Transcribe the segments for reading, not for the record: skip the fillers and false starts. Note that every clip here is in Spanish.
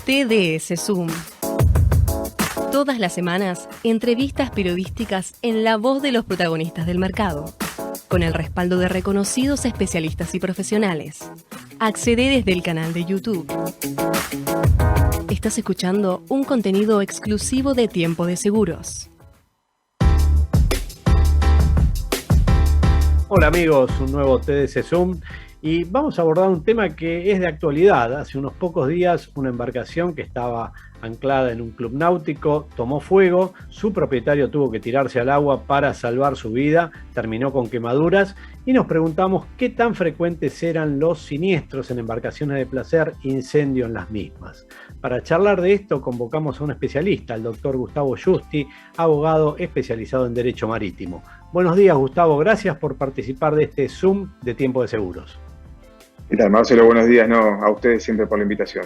TDS Zoom. Todas las semanas, entrevistas periodísticas en la voz de los protagonistas del mercado, con el respaldo de reconocidos especialistas y profesionales. Accede desde el canal de YouTube. Estás escuchando un contenido exclusivo de Tiempo de Seguros. Hola amigos, un nuevo TDS Zoom y vamos a abordar un tema que es de actualidad. Hace unos pocos días una embarcación que estaba anclada en un club náutico tomó fuego, su propietario tuvo que tirarse al agua para salvar su vida, terminó con quemaduras y nos preguntamos qué tan frecuentes eran los siniestros en embarcaciones de placer, incendio en las mismas. Para charlar de esto convocamos a un especialista, el doctor Gustavo Giusti, abogado especializado en Derecho Marítimo. Buenos días Gustavo, gracias por participar de este Zoom de Tiempo de Seguros. ¿Qué tal, Marcelo? Buenos días, a ustedes siempre por la invitación.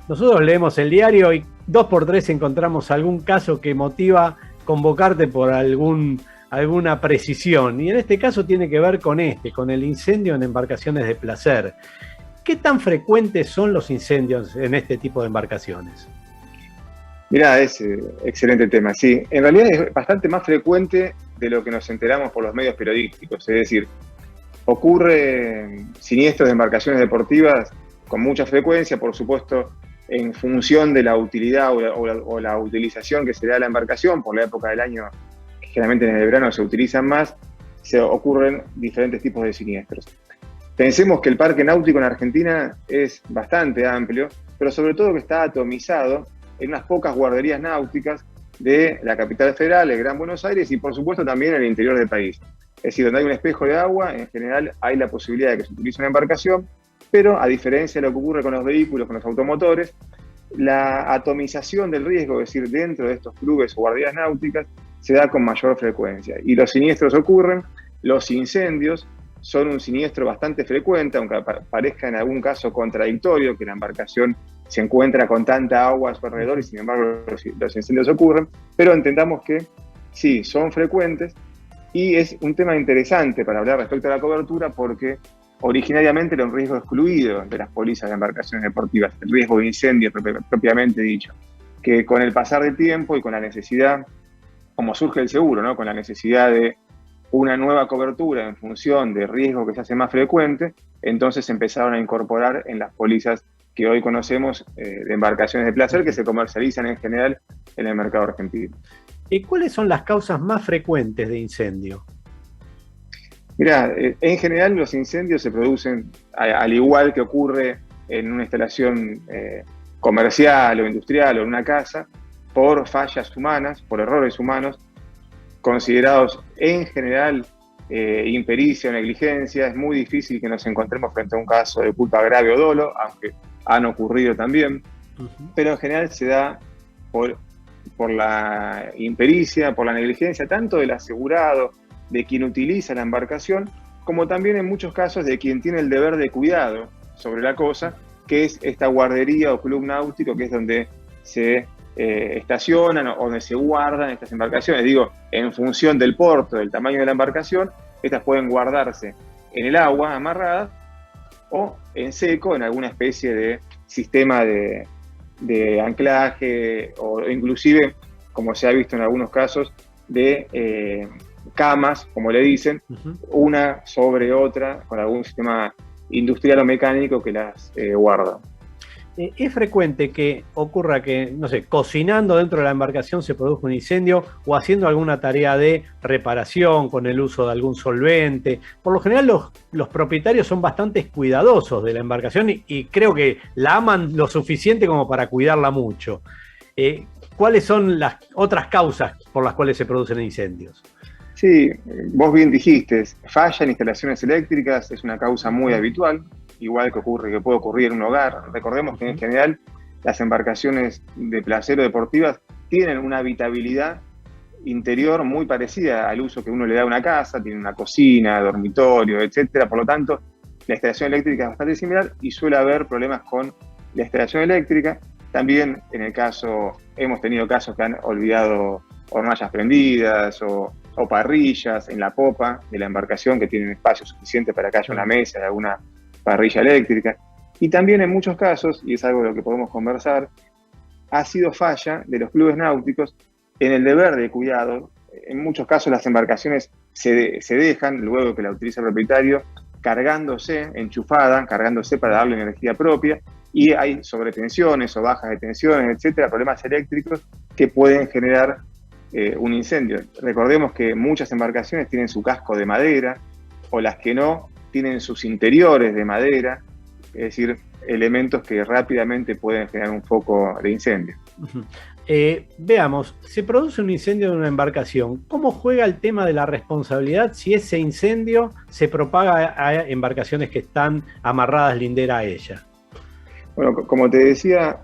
Nosotros leemos el diario y 2x3 encontramos algún caso que motiva convocarte por alguna precisión. Y en este caso tiene que ver con el incendio en embarcaciones de placer. ¿Qué tan frecuentes son los incendios en este tipo de embarcaciones? Mirá, es excelente tema. Sí, en realidad es bastante más frecuente de lo que nos enteramos por los medios periodísticos. Es decir, ocurre siniestros de embarcaciones deportivas con mucha frecuencia, por supuesto, en función de la utilidad o la utilización que se da a la embarcación. Por la época del año, que generalmente en el verano se utilizan más, se ocurren diferentes tipos de siniestros. Pensemos que el parque náutico en Argentina es bastante amplio, pero sobre todo que está atomizado en unas pocas guarderías náuticas de la capital federal, el Gran Buenos Aires, y por supuesto también en el interior del país. Es decir, donde hay un espejo de agua, en general hay la posibilidad de que se utilice una embarcación, pero a diferencia de lo que ocurre con los vehículos, con los automotores, la atomización del riesgo, es decir, dentro de estos clubes o guarderías náuticas, se da con mayor frecuencia. Y los siniestros ocurren, los incendios son un siniestro bastante frecuente, aunque parezca en algún caso contradictorio, que la embarcación se encuentra con tanta agua a su alrededor y sin embargo los incendios ocurren, pero entendamos que sí, son frecuentes y es un tema interesante para hablar respecto a la cobertura porque originariamente era un riesgo excluido de las pólizas de embarcaciones deportivas, el riesgo de incendio propiamente dicho, que con el pasar del tiempo y con la necesidad, como surge el seguro, ¿no? Con la necesidad de una nueva cobertura en función de riesgo que se hace más frecuente, entonces se empezaron a incorporar en las pólizas que hoy conocemos de embarcaciones de placer que se comercializan en general en el mercado argentino. ¿Y cuáles son las causas más frecuentes de incendio? Mirá, en general los incendios se producen, al igual que ocurre en una instalación comercial o industrial o en una casa, por fallas humanas, por errores humanos, considerados en general impericia o negligencia. Es muy difícil que nos encontremos frente a un caso de culpa grave o dolo, aunque han ocurrido también, pero en general se da por la impericia, por la negligencia, tanto del asegurado, de quien utiliza la embarcación, como también en muchos casos de quien tiene el deber de cuidado sobre la cosa, que es esta guardería o club náutico, que es donde se estacionan o donde se guardan estas embarcaciones. Digo, en función del porto, del tamaño de la embarcación, estas pueden guardarse en el agua, amarradas, o en seco, en alguna especie de sistema de anclaje, o inclusive, como se ha visto en algunos casos, de camas, como le dicen, una sobre otra, con algún sistema industrial o mecánico que las guarda. ¿Es frecuente que ocurra que, no sé, cocinando dentro de la embarcación se produzca un incendio o haciendo alguna tarea de reparación con el uso de algún solvente? Por lo general los propietarios son bastante cuidadosos de la embarcación y creo que la aman lo suficiente como para cuidarla mucho. ¿Cuáles son las otras causas por las cuales se producen incendios? Sí, vos bien dijiste, falla en instalaciones eléctricas es una causa muy habitual, igual que puede ocurrir en un hogar. Recordemos que en general las embarcaciones de placer o deportivas tienen una habitabilidad interior muy parecida al uso que uno le da a una casa, tiene una cocina, dormitorio, etcétera. Por lo tanto, la instalación eléctrica es bastante similar y suele haber problemas con la instalación eléctrica. También hemos tenido casos que han olvidado hornallas prendidas o parrillas en la popa de la embarcación que tienen espacio suficiente para que haya una mesa y alguna parrilla eléctrica. Y también en muchos casos, y es algo de lo que podemos conversar, ha sido falla de los clubes náuticos en el deber de cuidado. En muchos casos las embarcaciones se dejan, luego que la utiliza el propietario, cargándose para darle energía propia, y hay sobretensiones o bajas de tensiones, etcétera, problemas eléctricos que pueden generar un incendio. Recordemos que muchas embarcaciones tienen su casco de madera, o las que no, tienen sus interiores de madera, es decir, elementos que rápidamente pueden generar un foco de incendio. Veamos, se produce un incendio de una embarcación. ¿Cómo juega el tema de la responsabilidad si ese incendio se propaga a embarcaciones que están amarradas lindera a ella? Bueno, como te decía,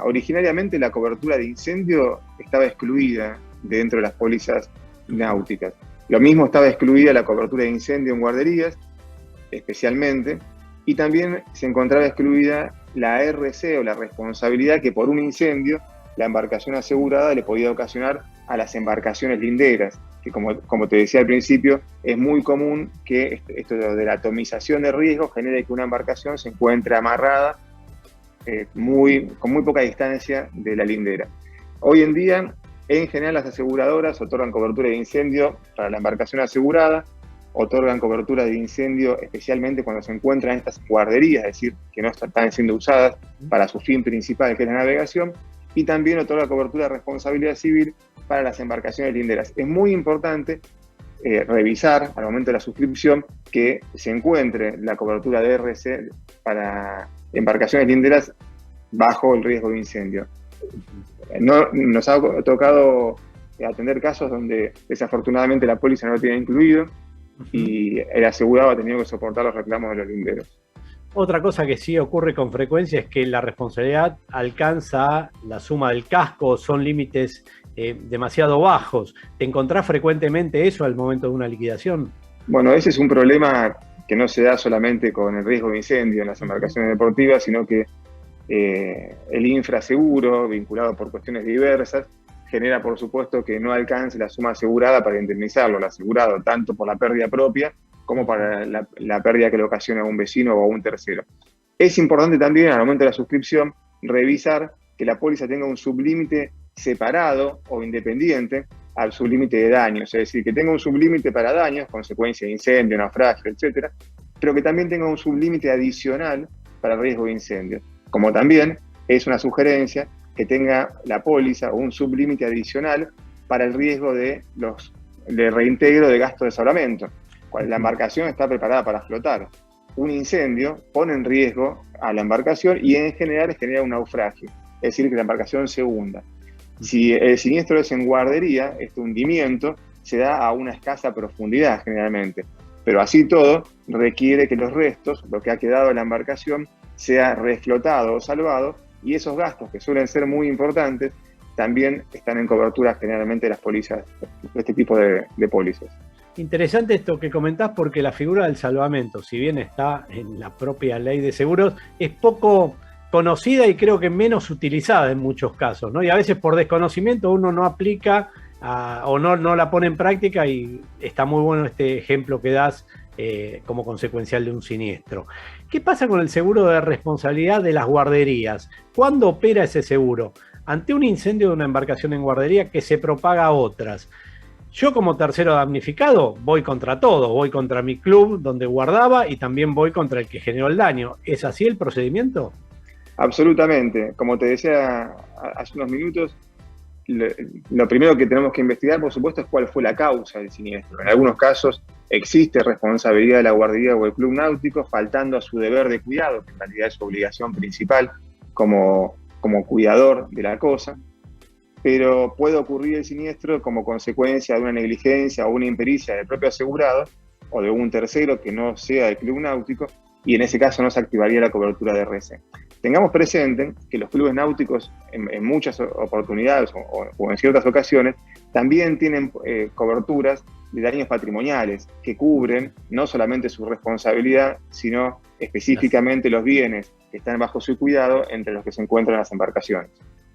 originariamente la cobertura de incendio estaba excluida dentro de las pólizas náuticas. Lo mismo estaba excluida la cobertura de incendio en guarderías, especialmente, y también se encontraba excluida la RC o la responsabilidad que por un incendio la embarcación asegurada le podía ocasionar a las embarcaciones linderas, que como te decía al principio, es muy común que esto de la atomización de riesgos genere que una embarcación se encuentre amarrada con muy poca distancia de la lindera. Hoy en día, en general, las aseguradoras otorgan cobertura de incendio para la embarcación asegurada, otorgan cobertura de incendio especialmente cuando se encuentran en estas guarderías, es decir, que no están siendo usadas para su fin principal, que es la navegación, y también otorga cobertura de responsabilidad civil para las embarcaciones linderas. Es muy importante revisar al momento de la suscripción que se encuentre la cobertura de RC para embarcaciones linderas bajo el riesgo de incendio. Nos ha tocado atender casos donde desafortunadamente la póliza no lo tiene incluido y el asegurado ha tenido que soportar los reclamos de los linderos. Otra cosa que sí ocurre con frecuencia es que la responsabilidad alcanza la suma del casco, son límites demasiado bajos. ¿Te encontrás frecuentemente eso al momento de una liquidación? Bueno, ese es un problema que no se da solamente con el riesgo de incendio en las embarcaciones deportivas, sino que el infraseguro, vinculado por cuestiones diversas, genera, por supuesto, que no alcance la suma asegurada para indemnizarlo, el asegurado, tanto por la pérdida propia como para la pérdida que le ocasiona a un vecino o a un tercero. Es importante también, al momento de la suscripción, revisar que la póliza tenga un sublímite separado o independiente al sublímite de daños, es decir, que tenga un sublímite para daños, consecuencia de incendio, naufragio, etcétera, pero que también tenga un sublímite adicional para el riesgo de incendio. Como también es una sugerencia que tenga la póliza un sublímite adicional para el riesgo de reintegro de gasto de salvamento. Cuando la embarcación está preparada para flotar, un incendio pone en riesgo a la embarcación y en general genera un naufragio, es decir, que la embarcación se hunda. Si el siniestro es en guardería, este hundimiento se da a una escasa profundidad generalmente, pero así todo requiere que los restos, lo que ha quedado de la embarcación, sea reflotado o salvado, y esos gastos, que suelen ser muy importantes, también están en cobertura generalmente de las pólizas, de este tipo de pólizas. Interesante esto que comentás, porque la figura del salvamento, si bien está en la propia ley de seguros, es poco conocida y creo que menos utilizada en muchos casos, ¿no? Y a veces por desconocimiento uno no aplica o no la pone en práctica, y está muy bueno este ejemplo que das como consecuencial de un siniestro. ¿Qué pasa con el seguro de responsabilidad de las guarderías? ¿Cuándo opera ese seguro? Ante un incendio de una embarcación en guardería que se propaga a otras, yo como tercero damnificado voy contra todo, voy contra mi club donde guardaba y también voy contra el que generó el daño. ¿Es así el procedimiento? Absolutamente. Como te decía hace unos minutos, lo primero que tenemos que investigar, por supuesto, es cuál fue la causa del siniestro. En algunos casos existe responsabilidad de la guardería o el club náutico, faltando a su deber de cuidado, que en realidad es su obligación principal como cuidador de la cosa. Pero puede ocurrir el siniestro como consecuencia de una negligencia o una impericia del propio asegurado o de un tercero que no sea del club náutico, y en ese caso no se activaría la cobertura de RC. Tengamos presente que los clubes náuticos en muchas oportunidades o en ciertas ocasiones también tienen coberturas de daños patrimoniales que cubren no solamente su responsabilidad, sino específicamente los bienes que están bajo su cuidado, entre los que se encuentran las embarcaciones.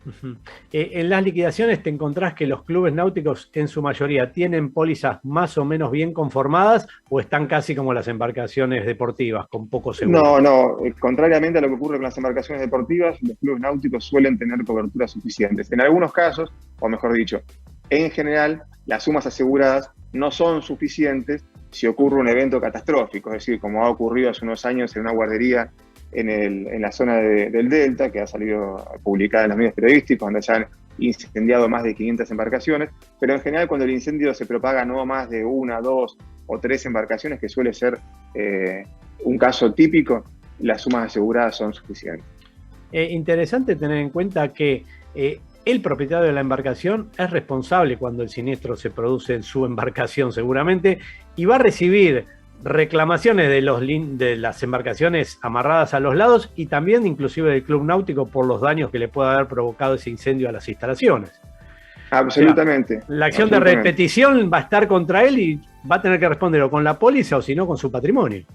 Ujú. En las liquidaciones te encontrás que los clubes náuticos en su mayoría tienen pólizas más o menos bien conformadas o están casi como las embarcaciones deportivas, con poco seguro. No, no, contrariamente a lo que ocurre con las embarcaciones deportivas, los clubes náuticos suelen tener coberturas suficientes. En algunos casos, o mejor dicho, en general, las sumas aseguradas no son suficientes si ocurre un evento catastrófico, es decir, como ha ocurrido hace unos años en una guardería en la zona del Delta, que ha salido publicada en los medios periodísticos, donde se han incendiado más de 500 embarcaciones, pero en general cuando el incendio se propaga no más de una, dos o tres embarcaciones, que suele ser un caso típico, las sumas aseguradas son suficientes. Interesante tener en cuenta que el propietario de la embarcación es responsable cuando el siniestro se produce en su embarcación seguramente y va a recibir reclamaciones de las embarcaciones amarradas a los lados y también inclusive del club náutico por los daños que le pueda haber provocado ese incendio a las instalaciones. Absolutamente. O sea, la acción absolutamente. de repetición va a estar contra él y va a tener que responder o con la póliza o si no con su patrimonio.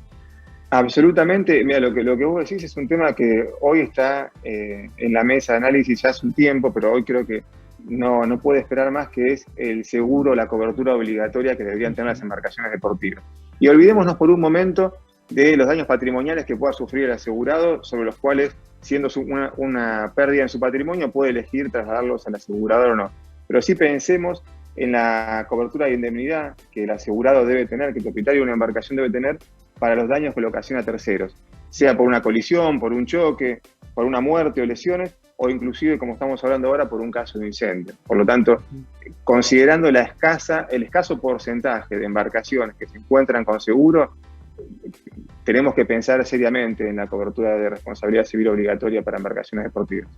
Absolutamente, mira, lo que vos decís es un tema que hoy está en la mesa de análisis ya hace un tiempo, pero hoy creo que no puede esperar más, que es el seguro, la cobertura obligatoria que deberían tener las embarcaciones deportivas. Y olvidémonos por un momento de los daños patrimoniales que pueda sufrir el asegurado, sobre los cuales, siendo una pérdida en su patrimonio, puede elegir trasladarlos al asegurador o no. Pero sí pensemos en la cobertura de indemnidad que el asegurado debe tener, que el propietario de una embarcación debe tener, para los daños que le ocasiona a terceros, sea por una colisión, por un choque, por una muerte o lesiones, o inclusive, como estamos hablando ahora, por un caso de incendio. Por lo tanto, considerando el escaso porcentaje de embarcaciones que se encuentran con seguro, tenemos que pensar seriamente en la cobertura de responsabilidad civil obligatoria para embarcaciones deportivas.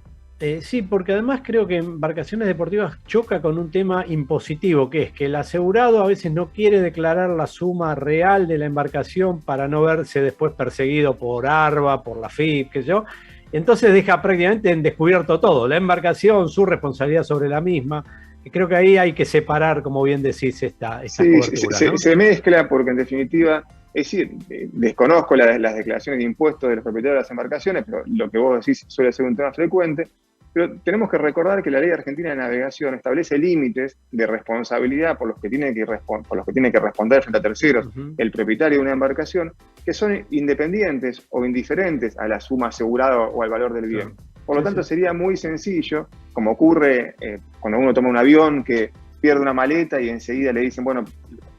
Sí, porque además creo que embarcaciones deportivas choca con un tema impositivo, que es que el asegurado a veces no quiere declarar la suma real de la embarcación para no verse después perseguido por ARBA, por la FIP, qué sé yo. Entonces deja prácticamente en descubierto todo, la embarcación, su responsabilidad sobre la misma. Y creo que ahí hay que separar, como bien decís, esta cobertura, ¿no? Se mezcla porque en definitiva, es decir, desconozco las declaraciones de impuestos de los propietarios de las embarcaciones, pero lo que vos decís suele ser un tema frecuente. Pero tenemos que recordar que la Ley Argentina de Navegación establece límites de responsabilidad por los que tiene que responder frente a terceros el propietario de una embarcación, que son independientes o indiferentes a la suma asegurada o al valor del bien. Por lo tanto, sería muy sencillo, como ocurre cuando uno toma un avión que pierde una maleta y enseguida le dicen, bueno,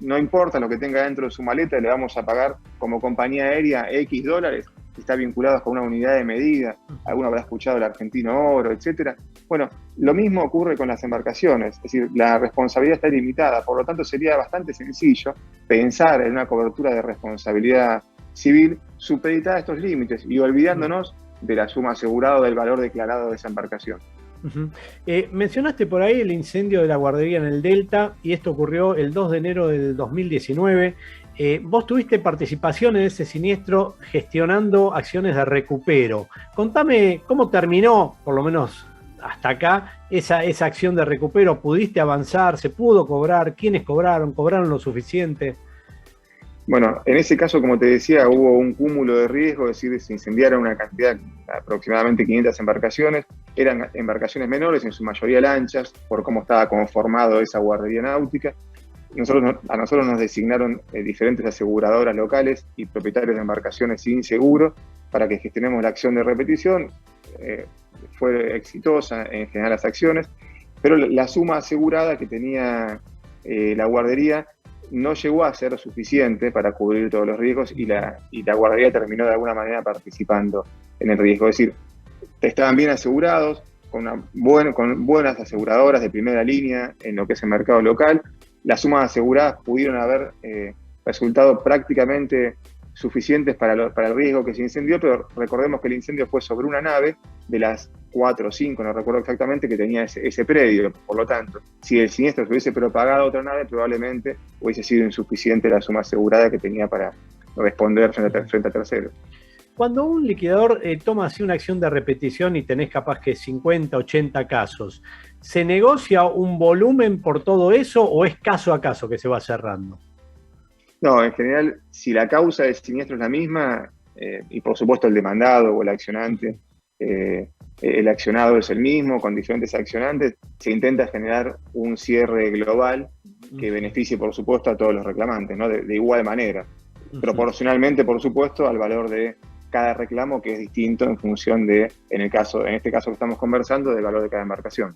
no importa lo que tenga dentro de su maleta, le vamos a pagar como compañía aérea X dólares, que está vinculado con una unidad de medida. Alguno habrá escuchado el argentino oro, etcétera. Bueno, lo mismo ocurre con las embarcaciones, es decir, la responsabilidad está limitada, por lo tanto sería bastante sencillo pensar en una cobertura de responsabilidad civil supeditada a estos límites y olvidándonos de la suma asegurada o del valor declarado de esa embarcación. Mencionaste por ahí el incendio de la guardería en el Delta y esto ocurrió el 2 de enero del 2019. Vos tuviste participación en ese siniestro gestionando acciones de recupero. Contame cómo terminó, por lo menos hasta acá, esa acción de recupero. ¿Pudiste avanzar? ¿Se pudo cobrar? ¿Quiénes cobraron? ¿Cobraron lo suficiente? Bueno, en ese caso, como te decía, hubo un cúmulo de riesgo, es decir, se incendiaron una cantidad, aproximadamente 500 embarcaciones. Eran embarcaciones menores, en su mayoría lanchas, por cómo estaba conformado esa guardería náutica. A nosotros nos designaron diferentes aseguradoras locales y propietarios de embarcaciones sin seguro para que gestionemos la acción de repetición. Fue exitosa en general las acciones, pero la suma asegurada que tenía la guardería no llegó a ser suficiente para cubrir todos los riesgos y la guardería terminó de alguna manera participando en el riesgo. Es decir, estaban bien asegurados, con buenas aseguradoras de primera línea en lo que es el mercado local. Las sumas aseguradas pudieron haber resultado prácticamente suficientes para el riesgo que se incendió, pero recordemos que el incendio fue sobre una nave de las 4 o 5, no recuerdo exactamente, que tenía ese predio. Por lo tanto, si el siniestro se hubiese propagado a otra nave, probablemente hubiese sido insuficiente la suma asegurada que tenía para responder frente a terceros. Cuando un liquidador toma así una acción de repetición y tenés capaz que 50, 80 casos, ¿se negocia un volumen por todo eso o es caso a caso que se va cerrando? No, en general, si la causa del siniestro es la misma, y por supuesto el demandado o el accionante el accionado es el mismo, con diferentes accionantes, se intenta generar un cierre global que beneficie, por supuesto, a todos los reclamantes, ¿no? De igual manera, proporcionalmente, por supuesto, al valor de cada reclamo, que es distinto en función de, en este caso que estamos conversando, del valor de cada embarcación.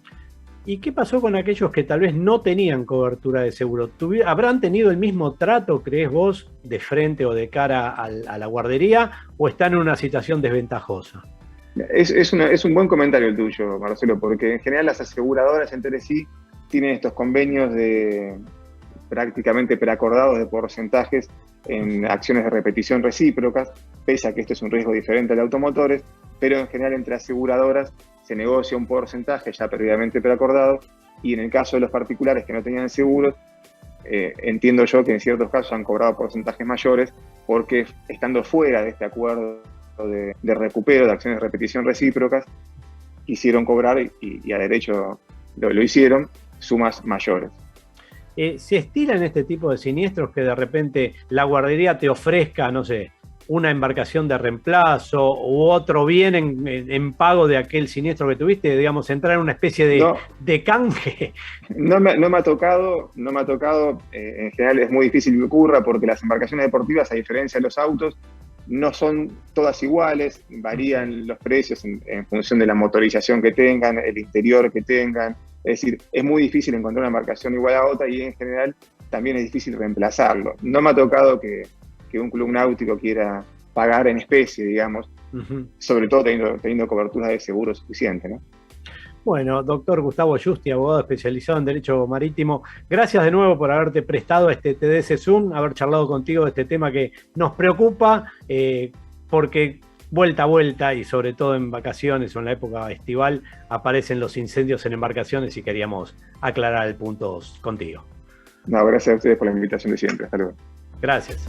¿Y qué pasó con aquellos que tal vez no tenían cobertura de seguro? ¿Habrán tenido el mismo trato, crees vos, de frente o de cara a la guardería, o están en una situación desventajosa? Es un buen comentario el tuyo, Marcelo, porque en general las aseguradoras entre sí tienen estos convenios prácticamente preacordados de porcentajes en acciones de repetición recíprocas, pese a que esto es un riesgo diferente al de automotores, pero en general entre aseguradoras se negocia un porcentaje ya previamente preacordado, y en el caso de los particulares que no tenían seguros, entiendo yo que en ciertos casos han cobrado porcentajes mayores porque, estando fuera de este acuerdo de recupero de acciones de repetición recíprocas, quisieron cobrar y a derecho lo hicieron, sumas mayores. ¿Se estilan este tipo de siniestros que de repente la guardería te ofrezca, no sé, una embarcación de reemplazo u otro bien en pago de aquel siniestro que tuviste, digamos, entrar en una especie de canje? No me ha tocado, en general es muy difícil que ocurra porque las embarcaciones deportivas, a diferencia de los autos, no son todas iguales, varían los precios en función de la motorización que tengan, el interior que tengan. Es decir, es muy difícil encontrar una embarcación igual a otra y en general también es difícil reemplazarlo. No me ha tocado que un club náutico quiera pagar en especie, digamos, sobre todo teniendo cobertura de seguro suficiente, ¿no? Bueno, doctor Gustavo Yusti, abogado especializado en Derecho Marítimo, gracias de nuevo por haberte prestado a este TDS Zoom, haber charlado contigo de este tema que nos preocupa, porque vuelta a vuelta y sobre todo en vacaciones o en la época estival aparecen los incendios en embarcaciones y queríamos aclarar el punto contigo. No, gracias a ustedes por la invitación de siempre. Hasta luego. Gracias.